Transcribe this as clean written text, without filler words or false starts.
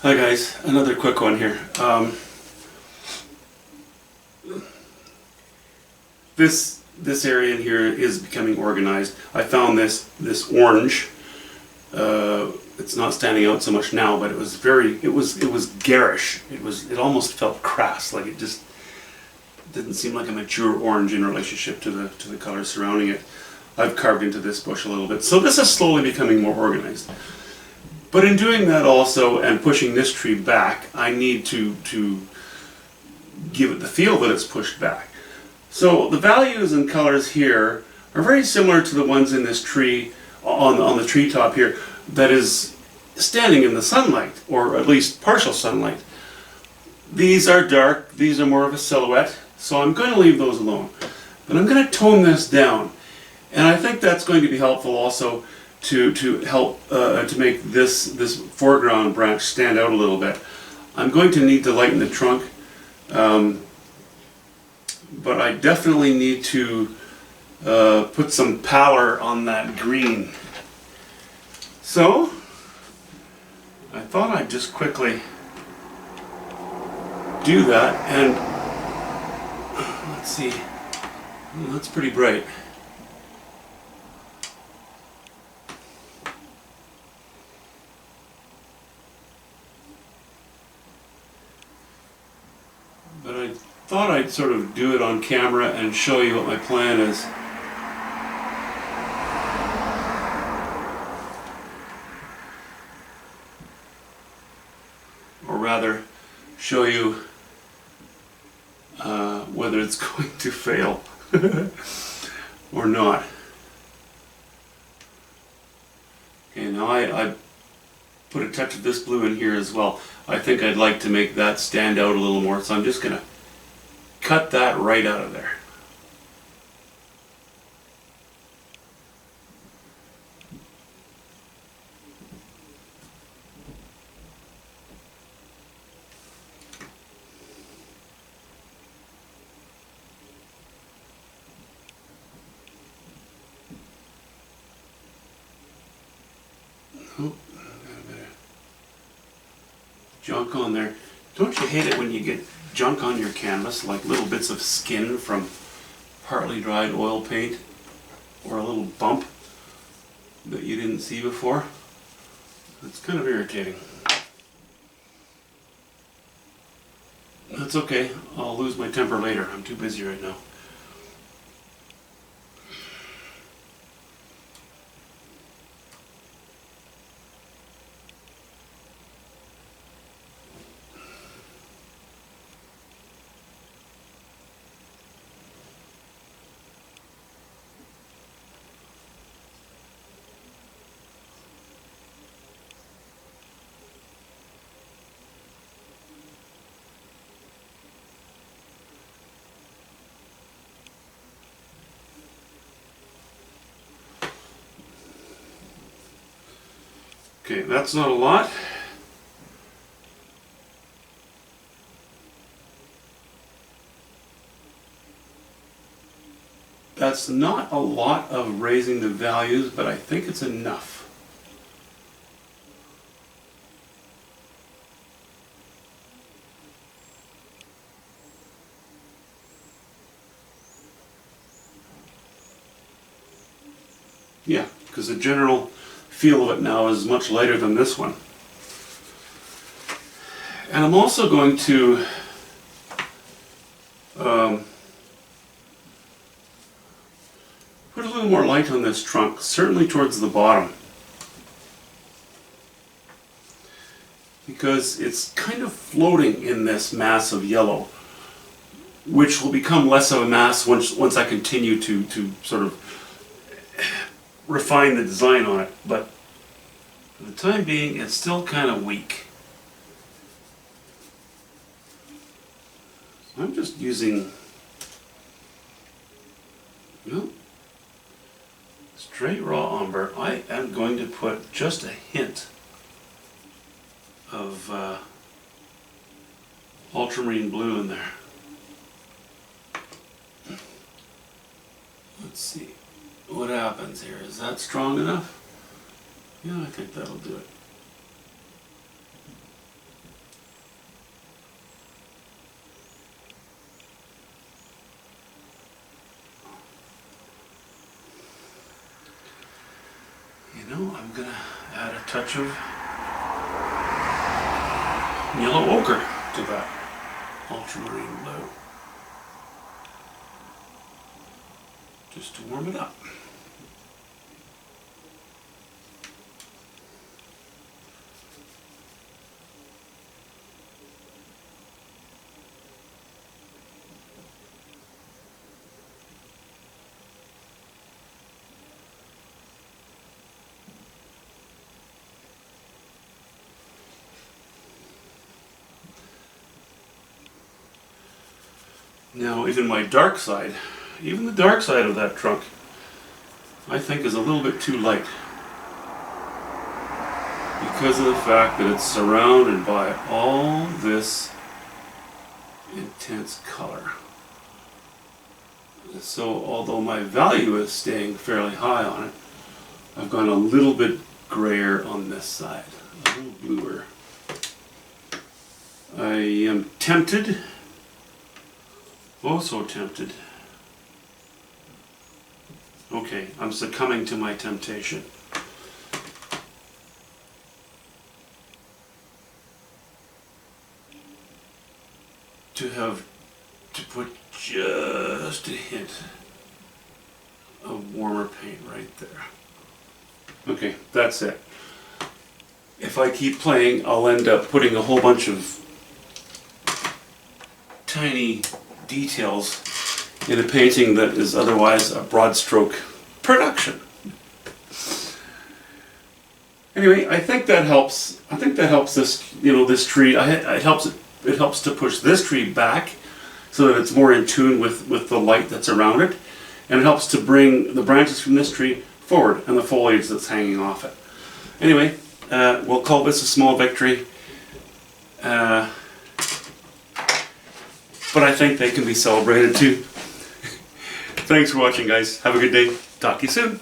Hi guys, another quick one here. This area in here is becoming organized. I found this orange. It's not standing out so much now, but it was garish. It almost felt crass, like it just didn't seem like a mature orange in relationship to the colors surrounding it. I've carved into this bush a little bit, so this is slowly becoming more organized. But in doing that also, and pushing this tree back, I need to give it the feel that it's pushed back. So the values and colors here are very similar to the ones in this tree, on the treetop here, that is standing in the sunlight, or at least partial sunlight. These are dark, these are more of a silhouette, so I'm going to leave those alone. But I'm going to tone this down, and I think that's going to be helpful also to help to make this foreground branch stand out a little bit. I'm going to need to lighten the trunk, but I definitely need to put some pallor on that green. So I thought I'd just quickly do that, and let's see, well, that's pretty bright. But I thought I'd sort of do it on camera and show you what my plan is. Or rather, show you whether it's going to fail or not. Okay, now I put a touch of this blue in here as well. I think I'd like to make that stand out a little more, so I'm just going to cut that right out of there. Oh, got a bit of junk on there. Don't you hate it when you get junk on your canvas, like little bits of skin from partly dried oil paint, or a little bump that you didn't see before? It's kind of irritating. That's okay, I'll lose my temper later. I'm too busy right now. Okay, that's not a lot. That's not a lot of raising the values, but I think it's enough. Yeah, because the general feel of it now is much lighter than this one. And I'm also going to put a little more light on this trunk, certainly towards the bottom, because it's kind of floating in this mass of yellow, which will become less of a mass once I continue to sort of refine the design on it, but for the time being it's still kind of weak. I'm just using, straight raw umber. I am going to put just a hint of ultramarine blue in there. Let's see what happens here. Is that strong enough? Yeah, I think that'll do it. You know, I'm gonna add a touch of yellow ochre to that ultramarine blue, just to warm it up. Now even my dark side, even the dark side of that trunk, I think is a little bit too light. Because of the fact that it's surrounded by all this intense color. So although my value is staying fairly high on it, I've gone a little bit grayer on this side, a little bluer. I am tempted, oh so tempted. Okay, I'm succumbing to my temptation. To put just a hint of warmer paint right there. Okay, that's it. If I keep playing, I'll end up putting a whole bunch of tiny details in a painting that is otherwise a broad stroke production. Anyway, I think that helps. I think that helps this, you know, this tree. It helps to push this tree back so that it's more in tune with the light that's around it, and it helps to bring the branches from this tree forward and the foliage that's hanging off it. Anyway, we'll call this a small victory, but I think they can be celebrated too. Thanks for watching, guys. Have a good day. Talk to you soon.